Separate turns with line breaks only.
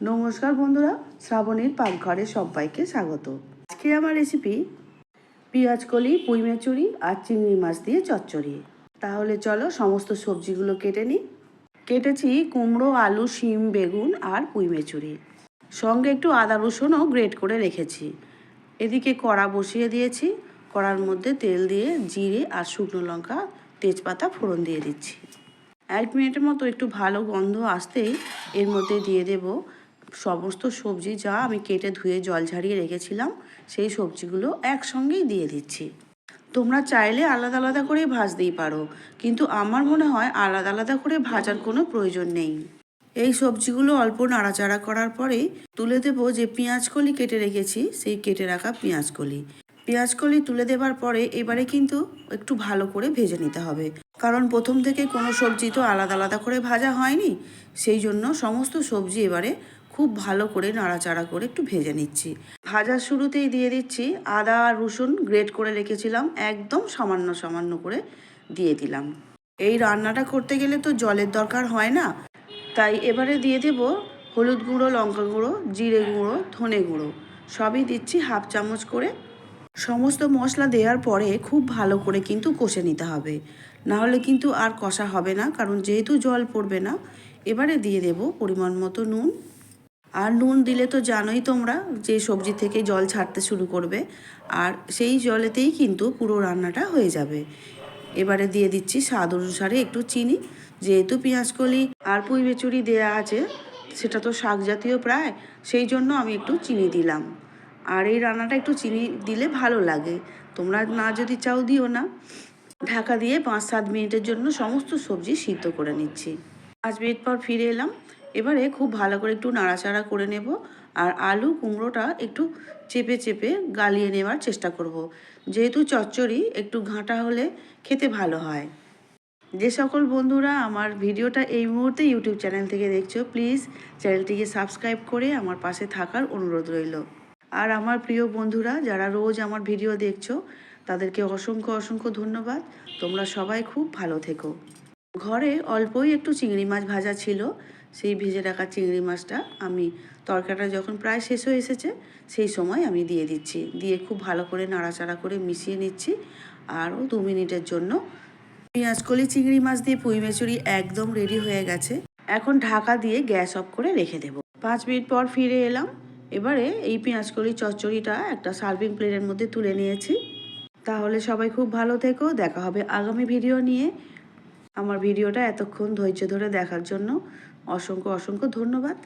নমস্কার বন্ধুরা, শ্রাবণীর পাকঘরে সবাইকে স্বাগত। আজকে আমার রেসিপি পেঁয়াজকলি, পুঁই মেচুরি আর চিংড়ি মাছ দিয়ে চচ্চড়ি। তাহলে চলো সমস্ত সবজিগুলো কেটে নিই। কেটেছি কুমড়ো, আলু, শিম, বেগুন আর পুঁই মেচুরি। সঙ্গে একটু আদা রসুনও গ্রেট করে রেখেছি। এদিকে কড়া বসিয়ে দিয়েছি। কড়ার মধ্যে তেল দিয়ে জিরে আর শুকনো লঙ্কা, তেজপাতা ফোড়ন দিয়ে দিচ্ছি। 1 মিনিটের মতো একটু ভালো গন্ধ আসতেই এর মধ্যে দিয়ে দেব সমস্ত সবজি যা আমি কেটে ধুয়ে জল ঝারিয়ে রেখেছিলাম। সেই সবজিগুলো একসঙ্গেই দিয়ে দিচ্ছি। তোমরা চাইলে আলাদা আলাদা করে ভাজতেই পারো, কিন্তু আমার মনে হয় আলাদা আলাদা করে ভাজার কোনো প্রয়োজন নেই। এই সবজিগুলো অল্প নাড়াচাড়া করার পরেই তুলে দেব যে পেঁয়াজকলি কেটে রেখেছি, সেই কেটে রাখা পেঁয়াজকলি তুলে দেবার পরে এবারে কিন্তু একটু ভালো করে ভেজে নিতে হবে, কারণ প্রথম থেকে কোনো সবজি তো আলাদা আলাদা করে ভাজা হয়নি। সেই জন্য সমস্ত সবজি এবারে খুব ভালো করে নাড়াচাড়া করে একটু ভেজে নিচ্ছি। ভাজার শুরুতেই দিয়ে দিচ্ছি আদা আর রসুন গ্রেট করে রেখেছিলাম, একদম সামান্য সামান্য করে দিয়ে দিলাম। এই রান্নাটা করতে গেলে তো জলের দরকার হয় না, তাই এবারে দিয়ে দেব হলুদ গুঁড়ো, লঙ্কা গুঁড়ো, জিরে গুঁড়ো, ধনে গুঁড়ো সবই দিচ্ছি হাফ চামচ করে। সমস্ত মশলা দেওয়ার পরে খুব ভালো করে কিন্তু কষে নিতে হবে, নাহলে কিন্তু আর কষা হবে না, কারণ যেহেতু জল পড়বে না। এবারে দিয়ে দেব পরিমাণ মতো নুন। আর নুন দিলে তো জানোই তোমরা যে সবজি থেকে জল ছাড়তে শুরু করবে, আর সেই জলেতেই কিন্তু পুরো রান্নাটা হয়ে যাবে। এবারে দিয়ে দিচ্ছি স্বাদ অনুসারে একটু চিনি। যেহেতু পেঁয়াজকলি আর পুঁই মেচুরি দেওয়া আছে, সেটা তো শাক জাতীয় প্রায়, সেই জন্য আমি একটু চিনি দিলাম। আর এই রান্নাটা একটু চিনি দিলে ভালো লাগে। তোমরা না যদি চাও দিও না। ঢাকা দিয়ে 5-7 মিনিটের জন্য সমস্ত সবজি সিদ্ধ করে নিচ্ছি। 5 মিনিট পর ফিরে এলাম। এবারে খুব ভালো করে একটু নাড়াচাড়া করে নেব, আর আলু কুমড়োটা একটু চেপে চেপে গালিয়ে নেওয়ার চেষ্টা করব। যেহেতু চচ্চড়ি একটু ঘাঁটা হলে খেতে ভালো হয়। যে সকল বন্ধুরা আমার ভিডিওটা এই মুহূর্তে ইউটিউব চ্যানেল থেকে দেখছো, প্লিজ চ্যানেলটিকে সাবস্ক্রাইব করে আমার পাশে থাকার অনুরোধ রইল। আর আমার প্রিয় বন্ধুরা যারা রোজ আমার ভিডিও দেখছো, তাদেরকে অসংখ্য অসংখ্য ধন্যবাদ। তোমরা সবাই খুব ভালো থেকো। ঘরে অল্পই একটু চিংড়ি মাছ ভাজা ছিল, সেই ভেজে রাখা চিংড়ি মাছটা আমি তরকারিটা যখন প্রায় শেষ হয়ে এসেছে সেই সময় আমি দিয়ে দিচ্ছি। দিয়ে খুব ভালো করে নাড়াচাড়া করে মিশিয়ে নিচ্ছি। আরও 2 মিনিটের জন্য পেঁয়াজকলি, চিংড়ি মাছ দিয়ে পুঁই মেচুরি একদম রেডি হয়ে গেছে। এখন ঢাকা দিয়ে গ্যাস অফ করে রেখে দেব। 5 মিনিট পর ফিরে এলাম। এবারে এই পেঁয়াজকলি চচ্চড়িটা একটা সার্ভিং প্লেটের মধ্যে তুলে নিয়েছি। তাহলে সবাই খুব ভালো থেকো। দেখা হবে আগামী ভিডিও নিয়ে। আমার ভিডিওটা এতক্ষণ ধৈর্য ধরে দেখার জন্য অসংখ্য অসংখ্য ধন্যবাদ।